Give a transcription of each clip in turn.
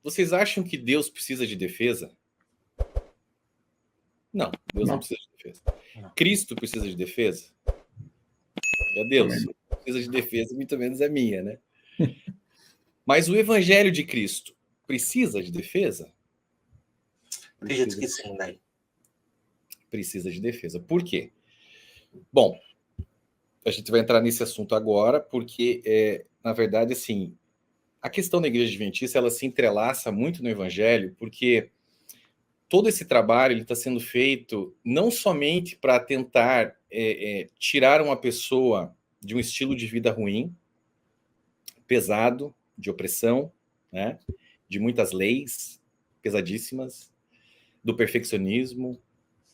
Vocês acham que Deus precisa de defesa? Não, Deus não precisa de defesa. Não. Cristo precisa de defesa? É Deus. Precisa de defesa, muito menos é minha, né? Mas o evangelho de Cristo precisa de defesa? Acredito que sim, daí. Precisa de defesa. Por quê? Bom, a gente vai entrar nesse assunto agora, porque, na verdade, assim, a questão da Igreja Adventista, ela se entrelaça muito no evangelho, porque todo esse trabalho está sendo feito não somente para tentar tirar uma pessoa de um estilo de vida ruim, pesado, de opressão, né? De muitas leis pesadíssimas, do perfeccionismo,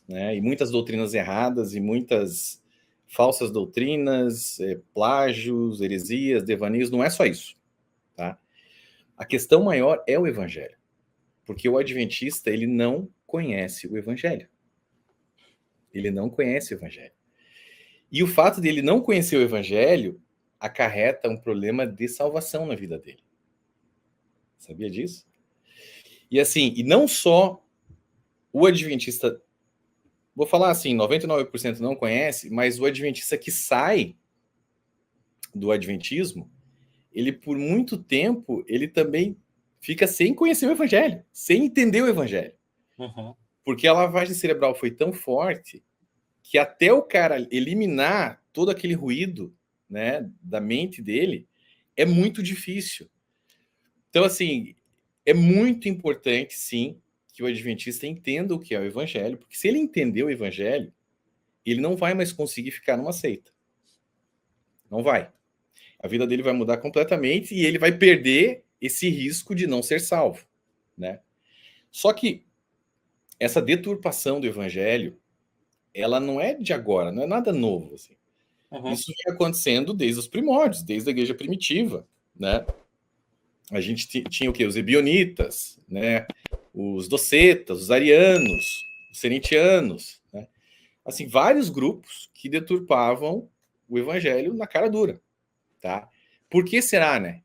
né? E muitas doutrinas erradas e muitas falsas doutrinas, plágios, heresias, devaneios. Não é só isso, tá? A questão maior é o evangelho, porque o adventista, ele não conhece o evangelho. Ele não conhece o evangelho. E o fato de ele não conhecer o evangelho acarreta um problema de salvação na vida dele. Sabia disso? E assim, e não só o adventista, vou falar assim, 99% não conhece, mas o adventista que sai do adventismo, ele por muito tempo, ele também fica sem conhecer o evangelho, sem entender o evangelho. Uhum. Porque a lavagem cerebral foi tão forte que até o cara eliminar todo aquele ruído, né, da mente dele, é muito difícil. Então, assim, é muito importante, sim, que o adventista entenda o que é o evangelho, porque se ele entender o evangelho, ele não vai mais conseguir ficar numa seita. Não vai. A vida dele vai mudar completamente e ele vai perder esse risco de não ser salvo, né? Só que essa deturpação do evangelho, ela não é de agora, não é nada novo, assim. Uhum. Isso vem acontecendo desde os primórdios, desde a igreja primitiva, né? A gente tinha o quê? Os ebionitas, né? Os docetas, os arianos, os serentianos, né? Assim, vários grupos que deturpavam o evangelho na cara dura, tá? Por que será, né?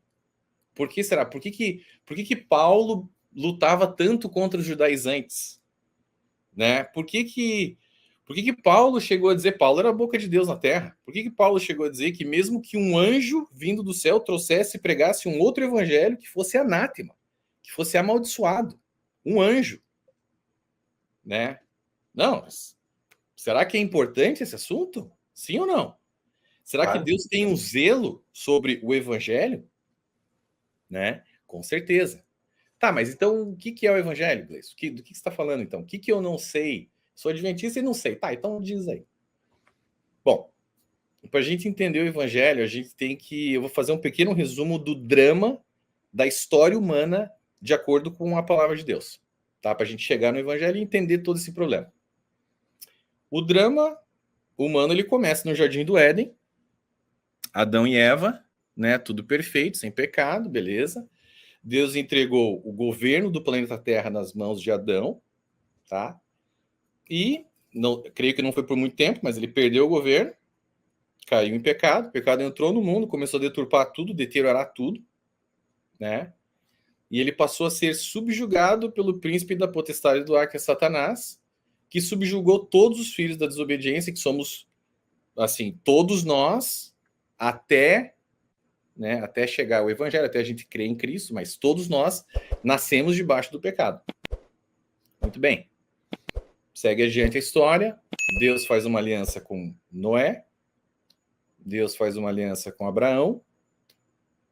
Por que será? Por que Paulo lutava tanto contra os judaizantes, né? Por que Paulo chegou a dizer, Paulo era a boca de Deus na terra? Por que Paulo chegou a dizer que mesmo que um anjo vindo do céu trouxesse e pregasse um outro evangelho que fosse anátema, que fosse amaldiçoado, um anjo, né? Não, mas será que é importante esse assunto? Sim ou não? Será que Claro. Deus tem um zelo sobre o evangelho? Né? Com certeza. Tá, mas então o que é o evangelho, Gleice? Do que você está falando então? O que eu não sei? Sou adventista e não sei. Tá, então diz aí. Bom, para a gente entender o evangelho, a gente tem que. Eu vou fazer um pequeno resumo do drama da história humana de acordo com a palavra de Deus. Tá? Para a gente chegar no evangelho e entender todo esse problema. O drama humano ele começa no Jardim do Éden, Adão e Eva, né? Tudo perfeito, sem pecado, beleza. Deus entregou o governo do planeta Terra nas mãos de Adão, tá? E não, creio que não foi por muito tempo, mas ele perdeu o governo, caiu em pecado, o pecado entrou no mundo, começou a deturpar tudo, deteriorar tudo, né? E ele passou a ser subjugado pelo príncipe da potestade do ar, que é Satanás, que subjugou todos os filhos da desobediência, que somos, assim, todos nós, até chegar ao evangelho, até a gente crer em Cristo, mas todos nós nascemos debaixo do pecado. Muito bem. Segue adiante a história. Deus faz uma aliança com Noé. Deus faz uma aliança com Abraão.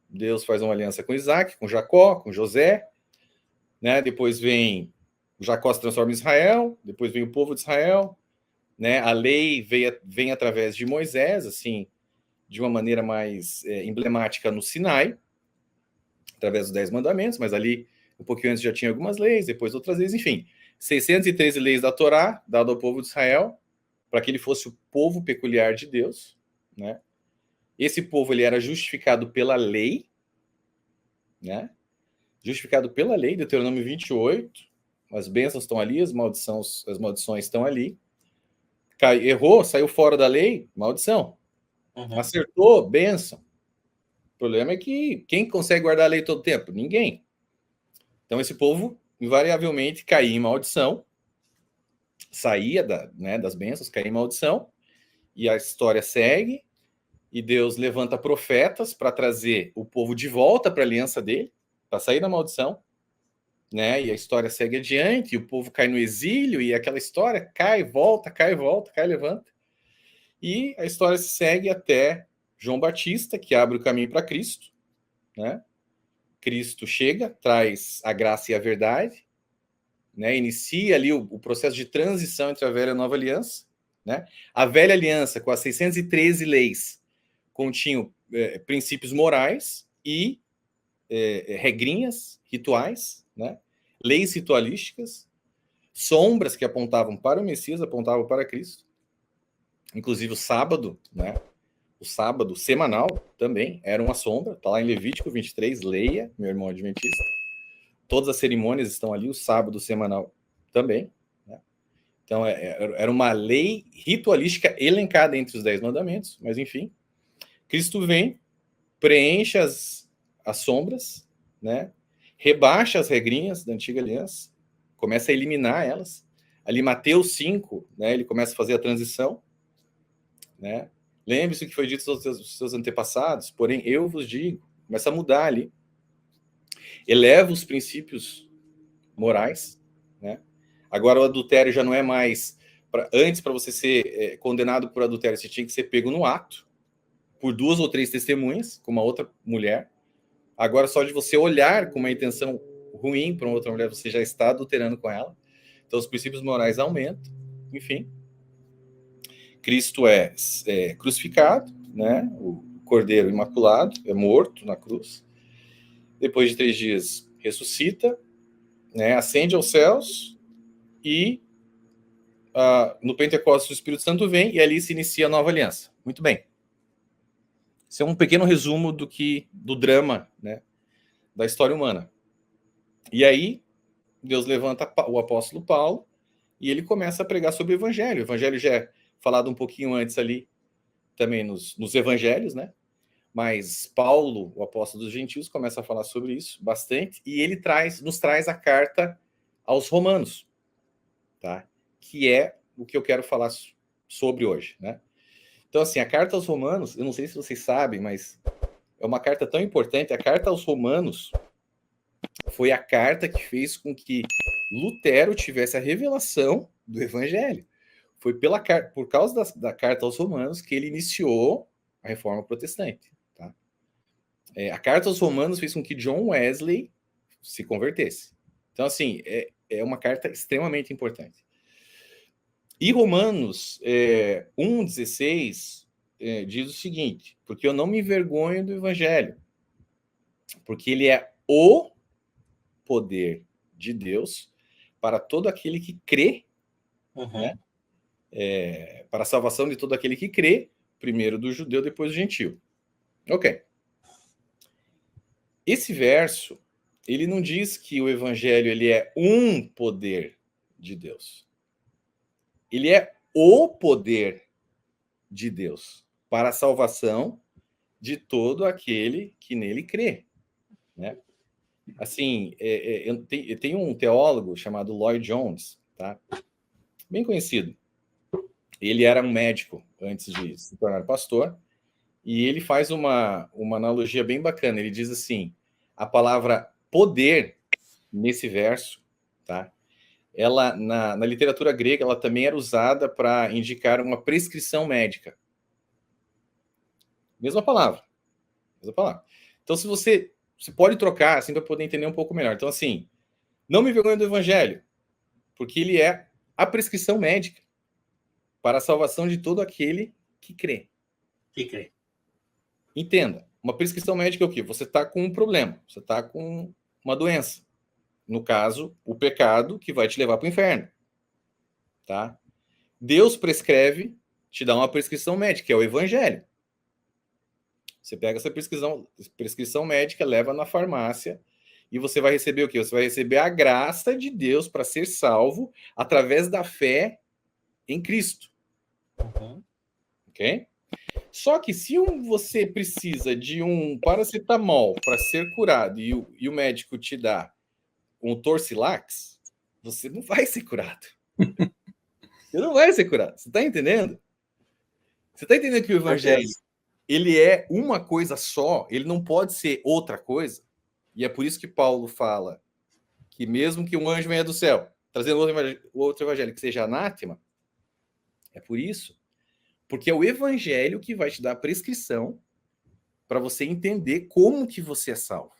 Deus faz uma aliança com Isaac, com Jacó, com José. Né? Depois vem Jacó se transforma em Israel. Depois vem o povo de Israel. Né? A lei vem através de Moisés, assim, de uma maneira mais emblemática no Sinai, através dos 10 mandamentos, mas ali, um pouquinho antes já tinha algumas leis, depois outras leis, enfim. 613 leis da Torá, dado ao povo de Israel, para que ele fosse o povo peculiar de Deus, né? Esse povo, ele era justificado pela lei, né? Justificado pela lei, Deuteronômio 28, as bênçãos estão ali, as maldições estão ali. Errou, saiu fora da lei, maldição. Uhum. Acertou, bênção. O problema é que quem consegue guardar a lei todo o tempo? Ninguém. Então esse povo invariavelmente caía em maldição, saía das bênçãos, caía em maldição, e a história segue, e Deus levanta profetas para trazer o povo de volta para a aliança dele, para sair da maldição, né? E a história segue adiante, e o povo cai no exílio, e aquela história cai, volta, cai, levanta. E a história se segue até João Batista, que abre o caminho para Cristo, né? Cristo chega, traz a graça e a verdade, né? Inicia ali o processo de transição entre a velha e a nova aliança, né? A velha aliança, com as 613 leis, continham princípios morais e regrinhas, rituais, né? Leis ritualísticas, sombras que apontavam para o Messias, apontavam para Cristo. Inclusive o sábado, né? O sábado semanal também era uma sombra, está lá em Levítico 23, leia, meu irmão adventista. Todas as cerimônias estão ali, o sábado semanal também. Né? Então, era uma lei ritualística elencada entre os 10 mandamentos, mas enfim. Cristo vem, preenche as sombras, né? Rebaixa as regrinhas da antiga aliança, começa a eliminar elas. Ali, Mateus 5, né, ele começa a fazer a transição, né? Lembre-se do que foi dito aos seus antepassados, porém eu vos digo, começa a mudar ali. Eleva os princípios morais, né? Agora o adultério já não é mais... Antes, para você ser condenado por adultério, você tinha que ser pego no ato, por 2 ou 3 testemunhas, com uma outra mulher. Agora, só de você olhar com uma intenção ruim para uma outra mulher, você já está adulterando com ela. Então, os princípios morais aumentam. Enfim. Cristo é crucificado, né? O Cordeiro Imaculado é morto na cruz. Depois de 3 dias, ressuscita, né? Ascende aos céus e no Pentecostes o Espírito Santo vem e ali se inicia a nova aliança. Muito bem. Esse é um pequeno resumo do drama, né? Da história humana. E aí, Deus levanta o apóstolo Paulo e ele começa a pregar sobre o evangelho. O evangelho já é falado um pouquinho antes ali, também nos evangelhos, né? Mas Paulo, o apóstolo dos gentios, começa a falar sobre isso bastante, e ele nos traz a carta aos romanos, tá? Que é o que eu quero falar sobre hoje, né? Então, assim, a carta aos romanos, eu não sei se vocês sabem, mas é uma carta tão importante. A carta aos romanos foi a carta que fez com que Lutero tivesse a revelação do evangelho. Foi por causa da carta aos romanos que ele iniciou a reforma protestante. Tá? A carta aos romanos fez com que John Wesley se convertesse. Então, assim, é uma carta extremamente importante. E Romanos 1,16 diz o seguinte: porque eu não me envergonho do evangelho, porque ele é o poder de Deus para todo aquele que crê, né? Para a salvação de todo aquele que crê, primeiro do judeu, depois do gentio. Ok. Esse verso, ele não diz que o evangelho ele é um poder de Deus. Ele é o poder de Deus para a salvação de todo aquele que nele crê, né? Assim, eu tenho um teólogo chamado Lloyd Jones, tá? Bem conhecido. Ele era um médico antes de se tornar pastor, e ele faz uma analogia bem bacana. Ele diz assim: a palavra poder nesse verso, tá? Ela na literatura grega, ela também era usada para indicar uma prescrição médica. Mesma palavra. Então, se você pode trocar assim para poder entender um pouco melhor. Então, assim, não me envergonhe do evangelho, porque ele é a prescrição médica para a salvação de todo aquele que crê. Entenda, uma prescrição médica é o quê? Você está com um problema, você está com uma doença. No caso, o pecado que vai te levar para o inferno. Tá? Deus prescreve, te dá uma prescrição médica, que é o evangelho. Você pega essa prescrição médica, leva na farmácia e você vai receber o quê? Você vai receber a graça de Deus para ser salvo através da fé em Cristo. Ok? Só que se você precisa de um paracetamol para ser curado e o médico te dá um torcilax, você não vai ser curado. Você não vai ser curado. Você está entendendo? Você está entendendo que o evangelho, ele é uma coisa só, ele não pode ser outra coisa? E é por isso que Paulo fala que mesmo que um anjo venha do céu, trazendo outro evangelho que seja anátema, é por isso. Porque é o evangelho que vai te dar a prescrição para você entender como que você é salvo.